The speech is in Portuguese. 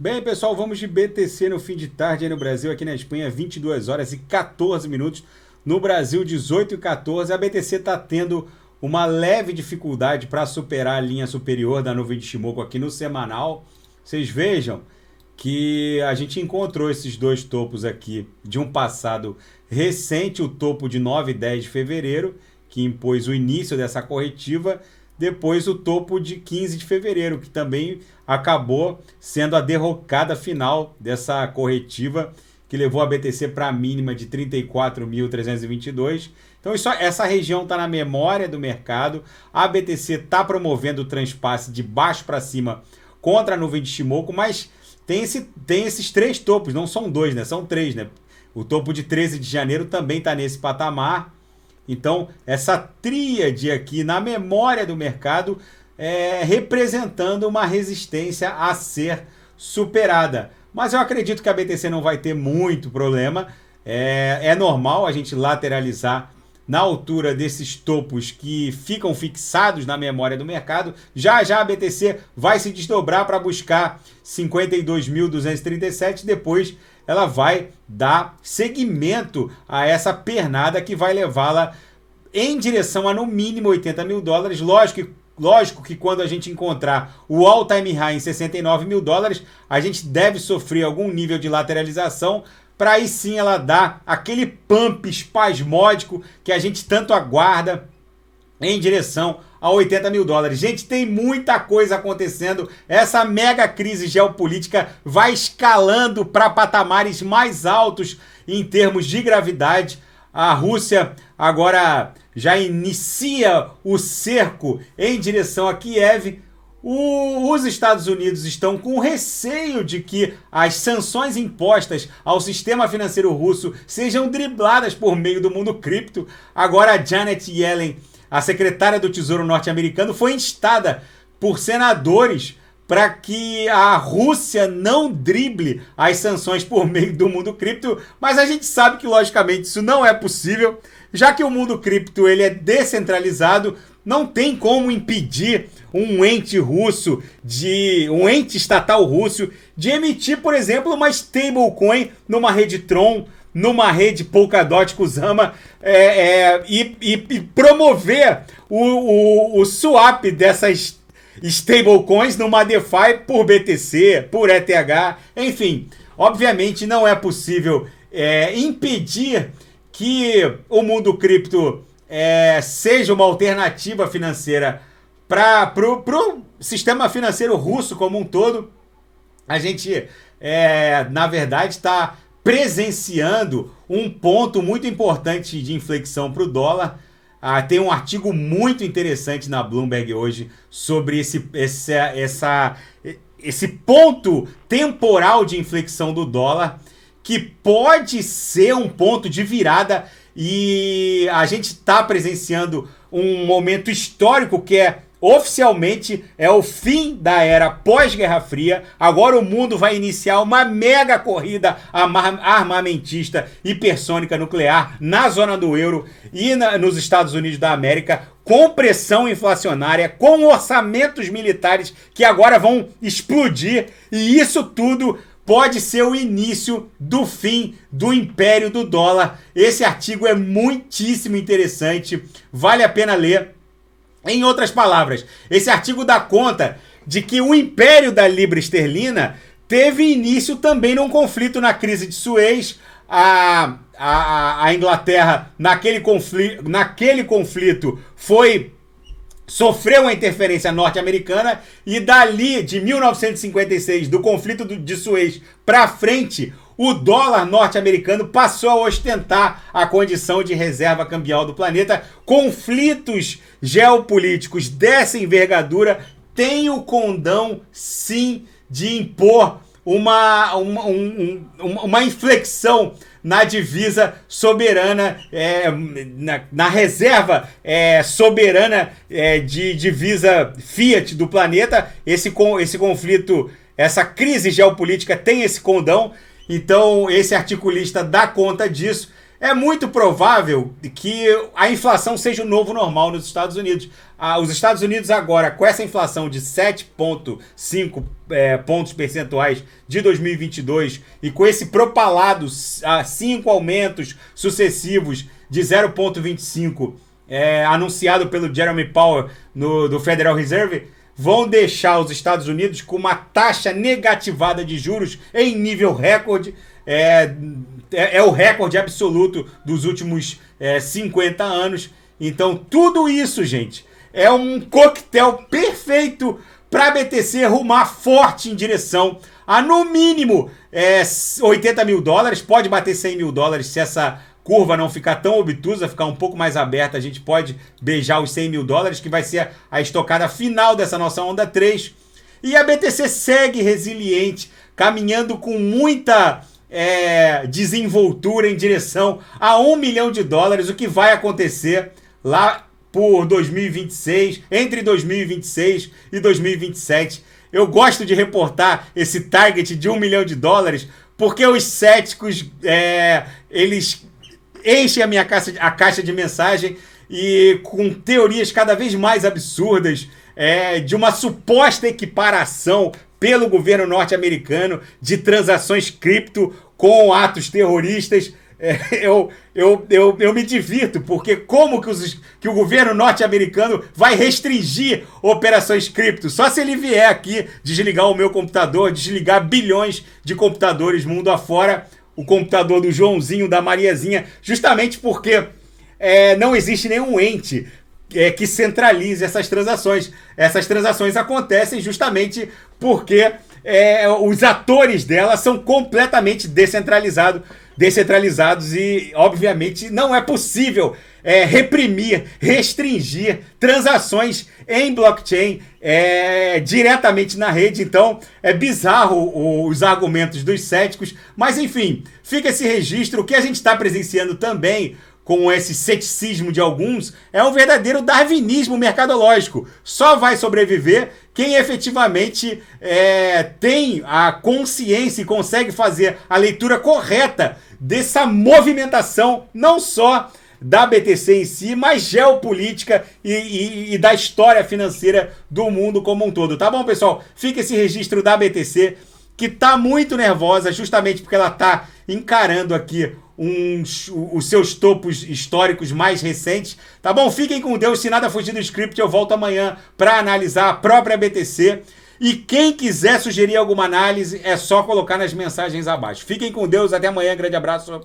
Bem, pessoal, vamos de BTC no fim de tarde aí no Brasil, aqui na Espanha, 22 horas e 14 minutos. No Brasil, 18 e 14. A BTC está tendo uma leve dificuldade para superar a linha superior da nuvem de Shimoku aqui no semanal. Vocês vejam que a gente encontrou esses dois topos aqui de um passado recente, o topo de 9 e 10 de fevereiro, que impôs o início dessa corretiva, depois o topo de 15 de fevereiro, que também acabou sendo a derrocada final dessa corretiva, que levou a BTC para a mínima de 34.322. Então essa região está na memória do mercado. A BTC está promovendo o transpasse de baixo para cima contra a nuvem de Shimoku, mas tem esses três topos, não são dois, né? São três, né? O topo de 13 de janeiro também está nesse patamar. Então, essa tríade aqui na memória do mercado representando uma resistência a ser superada. Mas eu acredito que a BTC não vai ter muito problema. É normal a gente lateralizar na altura desses topos que ficam fixados na memória do mercado. Já a BTC vai se desdobrar para buscar 52.237, depois ela vai dar seguimento a essa pernada que vai levá-la em direção a no mínimo 80 mil dólares. Lógico que quando a gente encontrar o all-time high em 69 mil dólares, a gente deve sofrer algum nível de lateralização para aí sim ela dar aquele pump espasmódico que a gente tanto aguarda em direção a 80 mil dólares. Gente, tem muita coisa acontecendo. Essa mega crise geopolítica vai escalando para patamares mais altos em termos de gravidade. A Rússia agora já inicia o cerco em direção a Kiev. Os Estados Unidos estão com receio de que as sanções impostas ao sistema financeiro russo sejam dribladas por meio do mundo cripto. Agora a Janet Yellen, a secretária do Tesouro norte-americano, foi instada por senadores para que a Rússia não drible as sanções por meio do mundo cripto, mas a gente sabe que, logicamente, isso não é possível, já que o mundo cripto ele é descentralizado. Não tem como impedir um ente estatal russo, de emitir, por exemplo, uma stablecoin numa rede Tron, numa rede Polkadot Kusama, e promover o swap dessas stablecoins numa DeFi por BTC, por ETH, enfim. Obviamente não é possível impedir que o mundo cripto seja uma alternativa financeira para o sistema financeiro russo como um todo. A gente, na verdade, está presenciando um ponto muito importante de inflexão para o dólar. Tem um artigo muito interessante na Bloomberg hoje sobre esse ponto temporal de inflexão do dólar, que pode ser um ponto de virada, e a gente está presenciando um momento histórico que oficialmente é o fim da era pós-Guerra Fria. Agora o mundo vai iniciar uma mega corrida armamentista hipersônica nuclear na zona do euro e nos Estados Unidos da América, com pressão inflacionária, com orçamentos militares que agora vão explodir, e isso tudo pode ser o início do fim do império do dólar. Esse artigo é muitíssimo interessante, vale a pena ler. Em outras palavras, esse artigo dá conta de que o império da libra esterlina teve início também num conflito na crise de Suez. A Inglaterra, naquele conflito, sofreu uma interferência norte-americana, e dali, de 1956, do conflito de Suez para frente, o dólar norte-americano passou a ostentar a condição de reserva cambial do planeta. Conflitos geopolíticos dessa envergadura têm o condão, sim, de impor uma inflexão na divisa soberana, na reserva soberana de divisa fiat do planeta. Esse conflito, essa crise geopolítica tem esse condão. Então esse articulista dá conta disso. é muito provável que a inflação seja o novo normal nos Estados Unidos. Os Estados Unidos agora, com essa inflação de 7,5 pontos percentuais de 2022 e com esse propalado a 5 aumentos sucessivos de 0,25 anunciado pelo Jeremy Powell do Federal Reserve, vão deixar os Estados Unidos com uma taxa negativada de juros em nível recorde. É o recorde absoluto dos últimos 50 anos. Então, tudo isso, gente, é um coquetel perfeito para a BTC rumar forte em direção a, no mínimo, 80 mil dólares. Pode bater 100 mil dólares se essa curva não ficar tão obtusa, ficar um pouco mais aberta. A gente pode beijar os 100 mil dólares, que vai ser a estocada final dessa nossa onda 3. E a BTC segue resiliente, caminhando com muita desenvoltura em direção a 1 milhão de dólares, o que vai acontecer lá por 2026, entre 2026 e 2027. Eu gosto de reportar esse target de 1 milhão de dólares, porque os céticos, eles enchem a caixa de mensagem e com teorias cada vez mais absurdas de uma suposta equiparação pelo governo norte-americano de transações cripto com atos terroristas. Eu me divirto, porque como que o governo norte-americano vai restringir operações cripto? Só se ele vier aqui desligar o meu computador, desligar bilhões de computadores mundo afora, o computador do Joãozinho, da Mariazinha, justamente porque não existe nenhum ente que centralize essas transações. Essas transações acontecem justamente porque os atores dela são completamente descentralizados e, obviamente, não é possível reprimir, restringir transações em blockchain diretamente na rede. Então, é bizarro os argumentos dos céticos, mas, enfim, fica esse registro. O que a gente está presenciando também com esse ceticismo de alguns, é um verdadeiro darwinismo mercadológico. Só vai sobreviver quem efetivamente tem a consciência e consegue fazer a leitura correta dessa movimentação, não só da BTC em si, mas geopolítica e da história financeira do mundo como um todo. Tá bom, pessoal? Fica esse registro da BTC, que tá muito nervosa, justamente porque ela tá encarando aqui os seus topos históricos mais recentes. Tá bom? Fiquem com Deus. Se nada fugir do script, eu volto amanhã para analisar a própria BTC. E quem quiser sugerir alguma análise, é só colocar nas mensagens abaixo. Fiquem com Deus. Até amanhã. Grande abraço.